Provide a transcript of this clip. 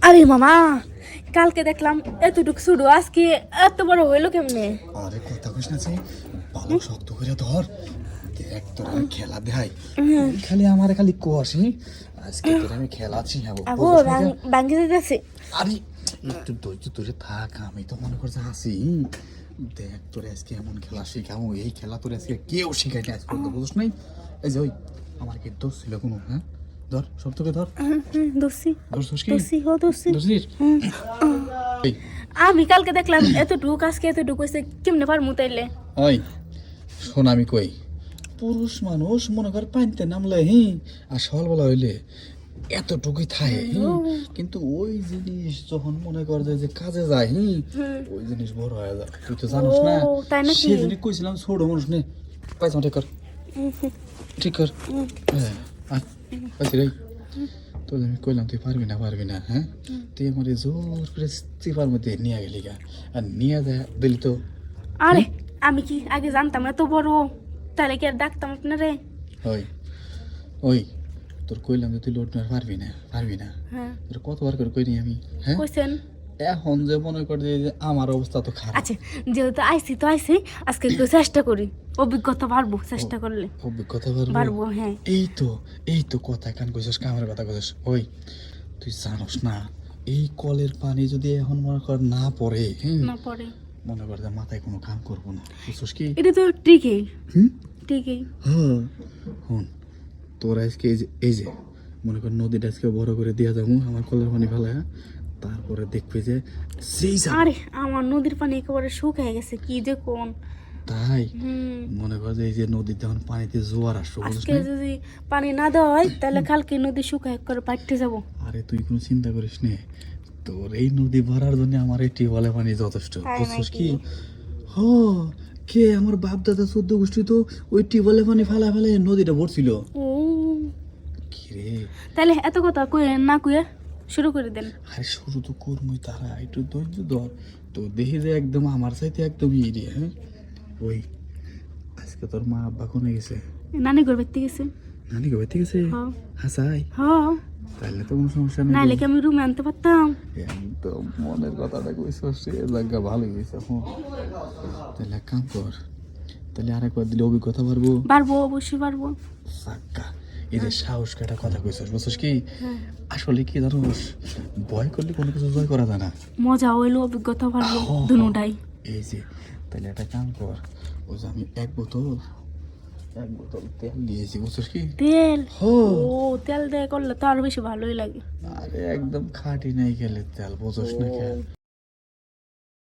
আরে মামা, কালকে দেখলাম এতটুকু শুরু, আজকে এত বড় হইলো কেমনে? আরে কথা কইস না যে ভালো শক্ত করে ধর। দেখ তোর আমি খেলা দেখাই। খালি আমার খালি কোয়াশি আজকে তোর আমি খেলাছি। হ্যাঁ আবো ভাঙ্গি যাচ্ছে। আরে একটু ধৈর্য ধরে থাক, আমি তো মনে করছি হাসি। দেখ তোর আজকে এমন খেলা শিখাবো, এই খেলা তোর আজকে কেউ শিখাইনি আজ পর্যন্ত, বুঝছ নাই? এই যে ওই আমার কি দোষ ছিল কোনো? হ্যাঁ ধর, শক্ত করে ধর। দোষী দোষ কি? দোষী হো দোষী। দোষিস? এই আমি কালকে দেখলাম এতটুক, আজকে এতটুকু হয়েছে, কেমনে পারমু তাইলে? ওই শোন, আমি কই পুরুষ মানুষ মনে কর পানিতে নামলে হ্যাঁ আর সকালবেলা হইলে এতটুকুই থাকে হ্যাঁ, কিন্তু ওই জিনিস যখন মনে কর যে কাজে যায় হ্যাঁ, ওই জিনিস বড় হয়ে যায়। তুই তো জানিস না, ও, তাই নাকি? সেই জন্য কইছিলাম ছোট মানুষ নে পাইছো ঠিক কর, ঠিক কর। হ্যাঁ পাইছি রে। তো আমি কইলাম তুই পারবি না হ্যাঁ, তুই আমার জোর করে চিপার মধ্যে নিয়ে গেলি গা, আর নিয়ে দিলি তো। আরে আমি কি আগে জানতাম এত বড়? তাহলে কি আর ডাকতাম আপনারে? ওই ওই তোর কইলাম যে তুই লোড নেওয়ার পারবি না। হ্যাঁ, তোর কতবার করে কইনি আমি? হ্যাঁ কইছেন। এখন যে মনে কর যে আমার অবস্থা তো খারাপ। আচ্ছা, যেহেতু আইছি আজকে একটু চেষ্টা করি, অভিজ্ঞতা বাড়বো চেষ্টা করলে। অভিজ্ঞতা বাড়বো, হ্যাঁ। এই তো কথা কান কইছস, কামের কথা কইছস। ওই তুই জানোস না, এই কলের পানি যদি এখন মনে কর না পড়ে হ্যাঁ, না পরে মনে কর যে মাথায় কোনো কাম করবো না, বুঝছস কি? এটা তো ঠিকই হুম ঠিকই। হ্যাঁ হন, তোর আজকে এই যে মনে কর নদীটা আজকে বড় করে দিয়া যাবো আমার কলের পানি ফেলায়, তারপরে দেখবি যে সেই আরে আমার নদীর পানি একেবারে শুকিয়ে গেছে, কি যে কোন। তাই হুম, মনে কর যে এই যে নদীতে যখন পানিতে জোয়ার আসছো, বুঝছ আজকে না? যদি পানি না দেওয়া হয় তাহলে কালকে নদী শুকায় করে পাইতে যাবো। আরে তুই কোনো চিন্তা করিস নে, তোর এই নদী ভরার জন্য আমার এই টিউবওয়েলের পানি যথেষ্ট, তাই বুঝছিস নাকি? কি? হ, কে আমার বাপ দাদা 14 গোষ্ঠী তো ওই টিউবওয়েলের পানি ফেলা নদীটা ভরছিল। ও, কি রে? তাহলে এত কথা কয়ে না কয়ে শুরু করে দেন। আরে শুরু তো করবই, তারা একটু ধৈর্য ধর। তো দেখি যে একদম আমার চাইতে একদম ইয়ে হ্যাঁ। ওই আজকে তোর মা আব্বা কোনে গেছে? নানি ঘর বাইতে গেছে। নানি কবে থেকে গেছে? হ্যাঁ হাসাই হ্যাঁ, তাহলে তো কোনো সমস্যা নেই। নাইলে কি আমি রুমে আনতে পারতাম? একদম মনের কথাটা কইছস, এ জায়গা ভালো হয়েছে। এখন তাহলে এক কাম কর, তাহলে আরেকবার দিলে অভিজ্ঞতা পারবো। পারবো, অবশ্যই পারবো। সাক্কা এই যে সাহস কাটা কথা কইছস, বুঝছস কি? হ্যাঁ, আসলে কি জানোস, ভয় করলে কোনো কিছু জয় করা যায় না। মজা হইলো, অভিজ্ঞতা পারবো, হ্যাঁ, দুটাই। এই যে তাহলে একটা কাম কর, ও যে আমি এক বোতল তেল নিয়েছি, বুঝছস কি? তেল? হো, ও, তেল দিয়ে করলে তো আরো বেশি ভালোই লাগে। আরে একদম খাঁটি নাই গেলে তেল, বুঝছস না?